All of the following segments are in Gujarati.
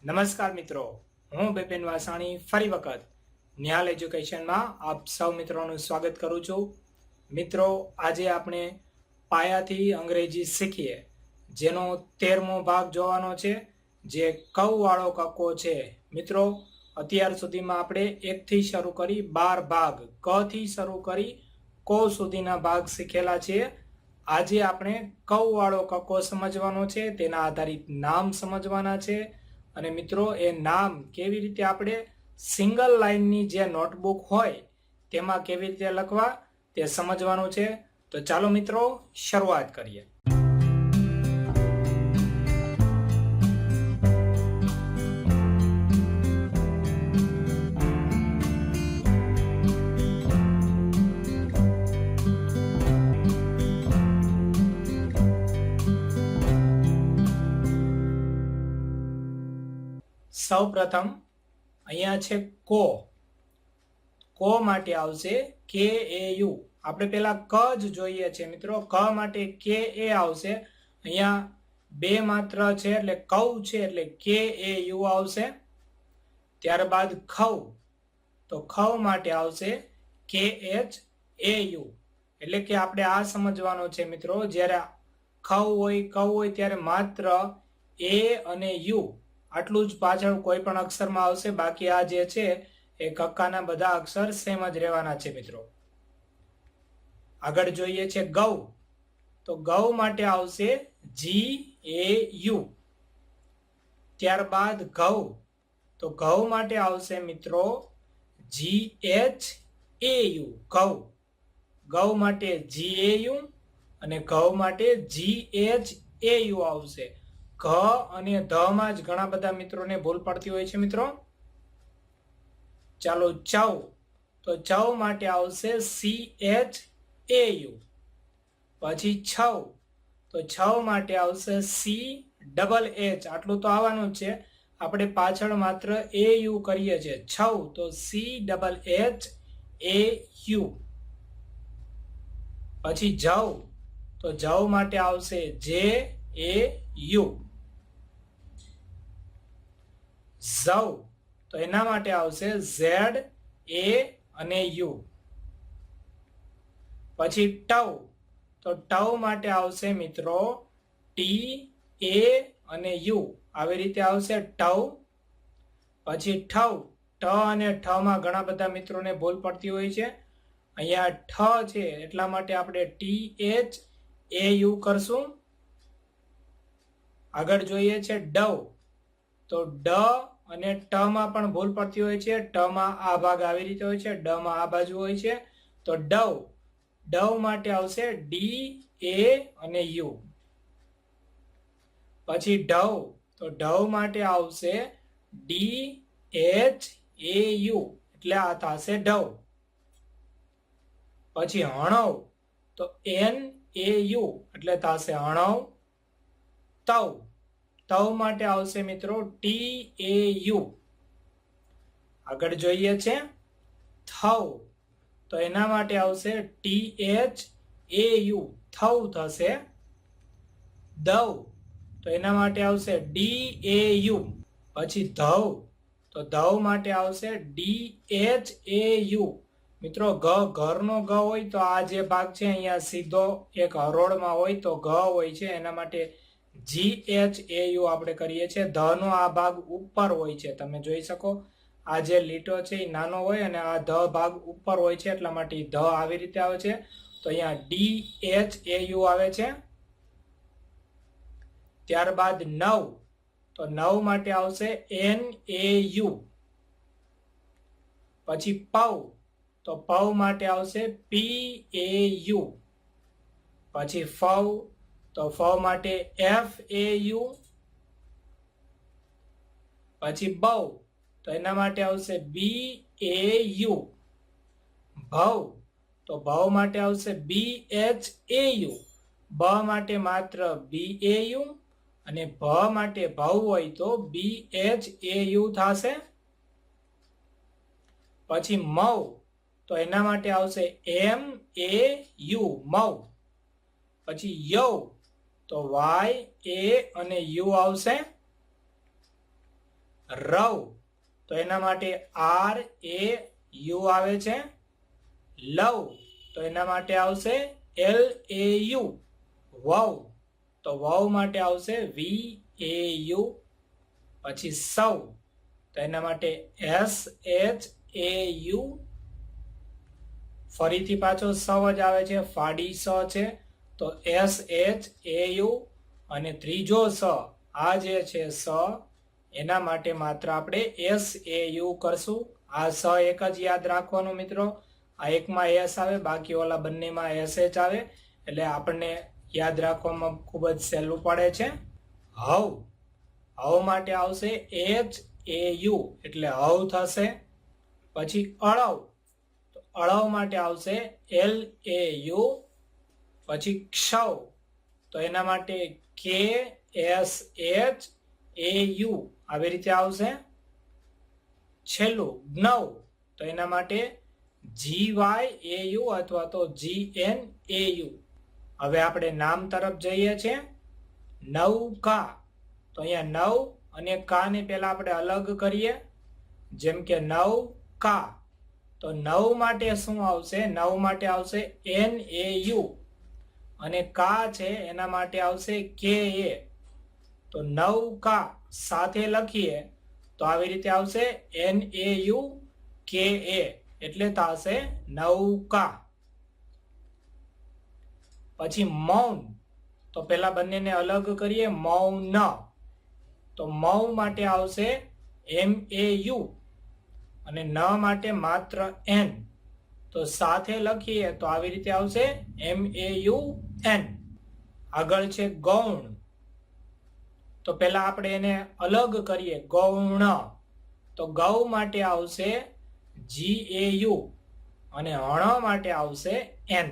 નમસ્કાર મિત્રો, હું બિપિન વાસાણી ફરી વખત નિહાલ એજ્યુકેશનમાં આપ સૌ મિત્રોનું સ્વાગત કરું છું. મિત્રો, આજે આપણે પાયાથી અંગ્રેજી શીખીએ જેનો 13મો ભાગ જોવાનો છે, જે કવ વાળો કક્કો છે. મિત્રો, અત્યાર સુધીમાં આપણે 1 થી શરૂ કરી 12 ભાગ, ક થી શરૂ કરી કો સુધીના ભાગ શીખેલા છે. આજે આપણે કવ વાળો કક્કો સમજવાનો છે, તેના આધારિત નામ સમજવાના છે. અને મિત્રો, એ નામ કેવી રીતે આપણે સિંગલ લાઈનની જે નોટબુક હોય તેમાં કેવી રીતે લખવા તે સમજવાનું છે. તો ચાલો મિત્રો, શરૂઆત કરીએ. સૌ પ્રથમ અહીંયા છે કો. કો માટે આવશે કે એ યુ. આપણે પેલા ક જ જોઈએ છે મિત્રો. ક માટે કે એ આવશે. અહીંયા બે માત્ર છે એટલે કવ છે એટલે કે એ યુ આવશે. ત્યારબાદ ખવ, તો ખવ માટે આવશે કે એચ એ યુ. એટલે કે આપણે આ સમજવાનો છે મિત્રો, જ્યારે ખવ હોય કવ હોય ત્યારે માત્ર એ અને યુ આટલું જ પાછળ કોઈ પણ અક્ષરમાં આવશે. બાકી આ જે છે એ કક્કાના બધા અક્ષર સેમ જ રહેવાના છે મિત્રો. આગળ જોઈએ છે ગૌ. તો ગૌ માટે આવશે જી એ યુ. ત્યારબાદ ઘઉ. તો ઘઉ માટે આવશે મિત્રો જી એચ એ યુ. ઘઉ. ગૌ માટે જી એ યુ અને ઘઉ માટે જી એચ એ યુ આવશે. ઘ અને ધ માં જ ઘણા બધા મિત્રોને ભૂલ પડતી હોય છે મિત્રો. ચાલો ચૌ. તો ચૌ માટે આવશે સી એચ એ યુ. પછી છવ. તો છવ માટે આવશે સી ડબલ એચ. આટલું તો આવવાનું જ છે, આપણે પાછળ માત્ર એ યુ કરીએ છીએ. છવ તો C double H A you. પછી જવ. તો જવ માટે આવશે જે એ યુ. ઝવ. તો એના માટે આવશે ઝેડ એ અને યુ. પછી ટવ. તો ટવ માટે આવશે મિત્રો ટી એ અને યુ. આવી રીતે આવશે ટવ. પછી ઠવ. ટ અને ઠ માં ઘણા બધા મિત્રોને ભૂલ પડતી હોય છે. અહીંયા ઠ છે એટલા માટે આપણે ટી એચ એ યુ કરશું. આગળ જોઈએ છે ડવ. તો ડ અને ટ માં પણ ભૂલ પડતી હોય છે. ટ માં આ ભાગ આવી રીતે હોય છે, ડ માં આ બાજુ હોય છે. તો ડવ. ડવ માટે આવશે ડી એ અને યુ. પછી ઢવ. તો ઢવ માટે આવશે ડી એચ એ યુ. એટલે આ થશે ઢવ. પછી હણવ. તો એન એ યુ એટલે થશે હણવ. તવ. તવ માટે આવશે મિત્રો ટી એ યુ. આગળ જોઈએ છે થવ. તો એના માટે આવશે ટી એચ એ યુ. થવ થશે. દવ. તો એના માટે આવશે ડી એ યુ. પછી ધવ. તો ધવ માટે આવશે ડી એચ એ યુ. મિત્રો, ઘરનો ગ હોય તો આ જે ભાગ છે અહીંયા સીધો એક હરોળમાં હોય તો ગ હોય છે, એના માટે જી એચ એ યુ આપણે કરીએ છીએ. ધ નો આ ભાગ ઉપર હોય છે, તમે જોઈ શકો. આ જે લીટો છે એ નાનો હોય અને આ ધ ભાગ ઉપર હોય છે, એટલા માટે ધ આવી રીતે આવે છે. તો અહીંયા ડી એચ એ યુ આવે છે. ત્યારબાદ નવ. તો નવ માટે આવશે એન એ યુ. પછી પવ. તો પવ માટે આવશે પી એ યુ. પછી ફવ. તો ફવ માટે એફ એ યુ. પછી બવ. તો એના માટે આવશે બી એ યુ. ભવ. તો ભવ માટે આવશે બી એચ એ યુ. બ માટે માત્ર બી એ યુ અને ભ માટે ભવ હોય તો બી એચ એ યુ થશે. પછી મવ. તો એના માટે આવશે એમ એ યુ. મવ. પછી યવ. તો વાય એ અને યુ આવશે. રવ, તો એના માટે આર એ યુ આવે છે. લવ, તો એના માટે આવશે એલ એ યુ. વવ, તો વવ માટે આવશે વી એ યુ. પછી સૌ, તો એના માટે એસ એચ એ યુ. ફરીથી પાછો સવ જ આવે છે, ફાડી સ છે, તો એસ એચ એ યુ. અને ત્રીજો સ, આ જે છે સ, એના માટે માત્ર આપણે એસ એ યુ કરશું. આ સ એક જ યાદ રાખવાનું મિત્રો. આ એકમાં એસ આવે, બાકી ઓલા બંનેમાં એસ એચ આવે, એટલે આપણને યાદ રાખવામાં ખૂબ જ સહેલું પડે છે. હવ, હવ માટે આવશે એચ એ યુ, એટલે હવ થશે. પછી અળવ, તો અળવ માટે આવશે એલ એ યુ. પછી ક્ષવ, તો એના માટે કે એસ એચ એ યુ આવી રીતે આવશે. છેલ્લું જ્ઞવ, તો એના માટે જી વાય એ યુ અથવા તો જી એન એ યુ. હવે આપણે નામ તરફ જઈએ છીએ. નૌકા, તો અહીંયા નવ અને કા ને પેલા આપણે અલગ કરીએ. જેમ કે નવ કા, તો નવ માટે શું આવશે? નવ માટે આવશે એન એ યુ. અને કા છે એના માટે આવશે કે એ. તો નવ કા સાથે લખીએ તો આવી રીતે આવશે એન એ યુ કે એ, એટલે થશે નૌકા. પછી મૌન, તો પેલા બંનેને અલગ કરીએ. મૌન, તો મૌ માટે આવશે એમ એ યુ અને ન માટે માત્ર એન. તો સાથે લખીએ તો આવી રીતે આવશે એમ એ યુ એન. આગળ છે ગૌણ, તો પેલા આપણે એને અલગ કરીએ. ગૌણ, તો ગૌ માટે આવશે જી એ યુ અને હણ માટે આવશે એન.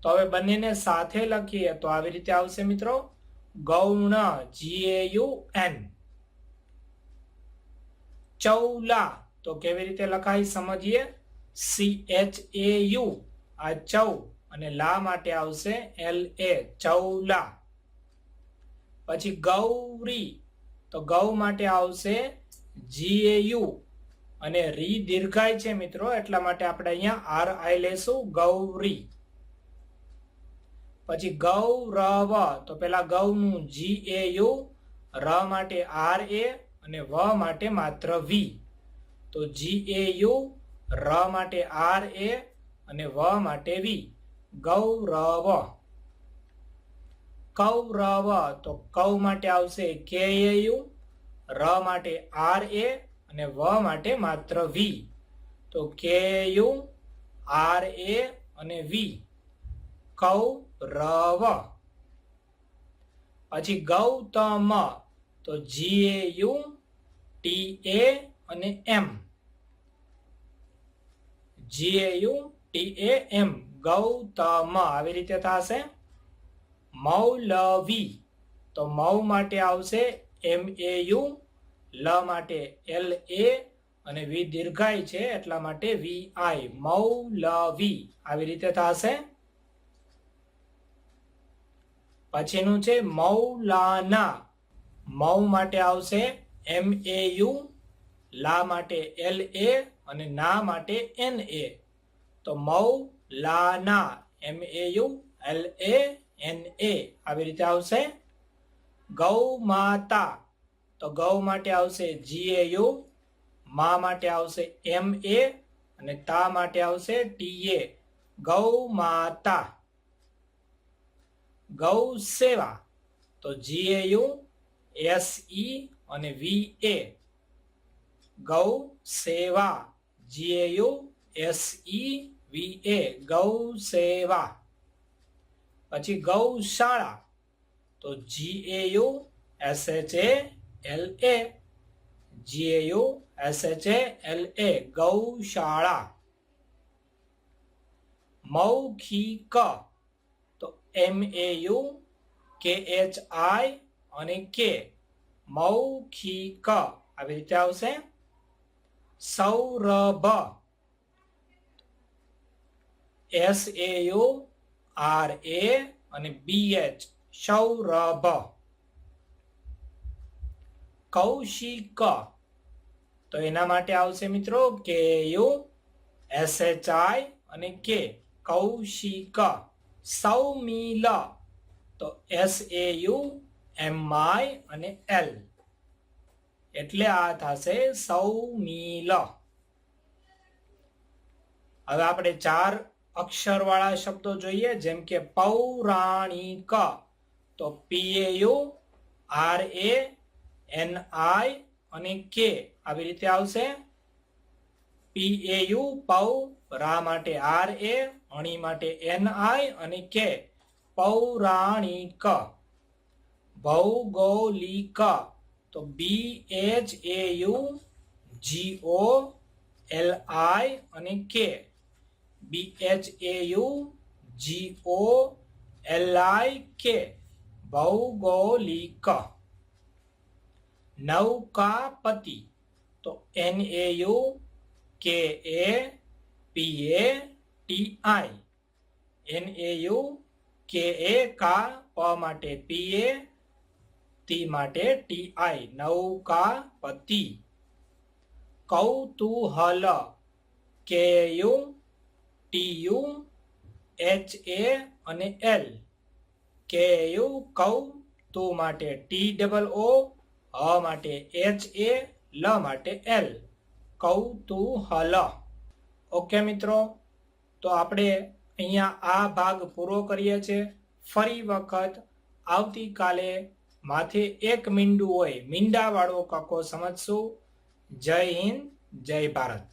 તો હવે બંનેને સાથે લખીએ તો આવી રીતે આવશે મિત્રો, ગૌણ, જી એ યુ એન. ચૌલા, તો કેવી રીતે લખાય સમજીએ. સી એચ એ યુ, આ ચૌ, અને લા માટે આવશે એલ એ, ચૌલા. પછી ગૌરી, તો ગૌ માટે આવશે જી એ યુ અને રી દીર્ઘાય છે મિત્રો, એટલા માટે આપણે અહીંયા આર આઈ લેશું, ગૌરી. પછી ગૌરવ, તો પેલા ગૌનું જી એ યુ, ર માટે આર એ અને વ માટે માત્ર વી. તો જી એ યુ, ર માટે આર એ અને વ માટે વી, ગૌરવ. કૌરવ, તો કૌ માટે આવશે કે એ યુ, ર માટે આર એ અને વ માટે માત્ર વી. તો કે યુ, આર એ અને વી, કૌરવ. પછી ગૌતમ, તો જી એ યુ, ટી એ અને એમ, જી એ યુ ટી એ એમ, ગૌતમ આવી રીતે થશે. મૌલવી, તો મૌ માટે આવશે એમ એ યુ, લ માટે એલ એ અને વી દીર્ઘાય છે એટલા માટે વી આઈ, મૌલવી આવી રીતે થશે. પછીનું છે મૌલાના, મૌ માટે આવશે એમ એ યુ, લા માટે એલ એ અને ના માટે એન એ. તો મૌલાના, એમ એ યુ એલ એ એન એ આવી રીતે આવશે. ગૌ માતા, તો ગૌ માટે આવશે જી એ યુ, મા માટે આવશે એમ એ અને તા માટે આવશે ટી એ, ગૌ માતા. ગૌ સેવા, તો જી એ યુ, એસ ઈ અને વી એ, ગૌ સેવા, જી એ યુ, એસ ઈ વી એ, ગૌ સેવા. પછી ગૌશાળા, તો G A U, S H A L A, G A U, S H A L A, ગૌશાળા. મૌખિક, તો એમ એ યુ, કે એચ આઈ અને કે, મૌખિક આવી રીતે આવશે. Saurabh, S A U, R A અને બી એચ, સૌરભ. કૌશિક, તો એના માટે આવશે મિત્રો KUSHI અને K, કૌશિક. સૌમિલ, તો SAUMI અને L, એટલે આ થશે સૌમિલ. હવે આપણે 4 અક્ષર વાળા શબ્દો જોઈએ, જેમ કે પૌરાણિક, તો PAURANI અને K આવી રીતે આવશે. PAU પૌ, રા માટે RA, અણી માટે NI અને K, પૌરાણિક. ભૌગોલિક, તો BHAUGOLI અને K, BHAUGOLIK, ભૌગોલિક. નૌકાપતિ, તો NAUKAPATI, NAUKA કા, પ માટે PA, T માટે TI, નૌકાપતિ. કૌતૂહલ, KUTUHA અને L, KU કૌ, તુ માટે TOO, હ માટે HA, લ માટે L, કૌતૂહલ. ઓકે મિત્રો, તો આપણે અહીંયા આ ભાગ પૂરો કરીએ છીએ. ફરી વખત આવતીકાલે માથે એક મીંડું હોય, મીંડા વાળો કક્કો સમજશું. જય હિન્દ, જય ભારત.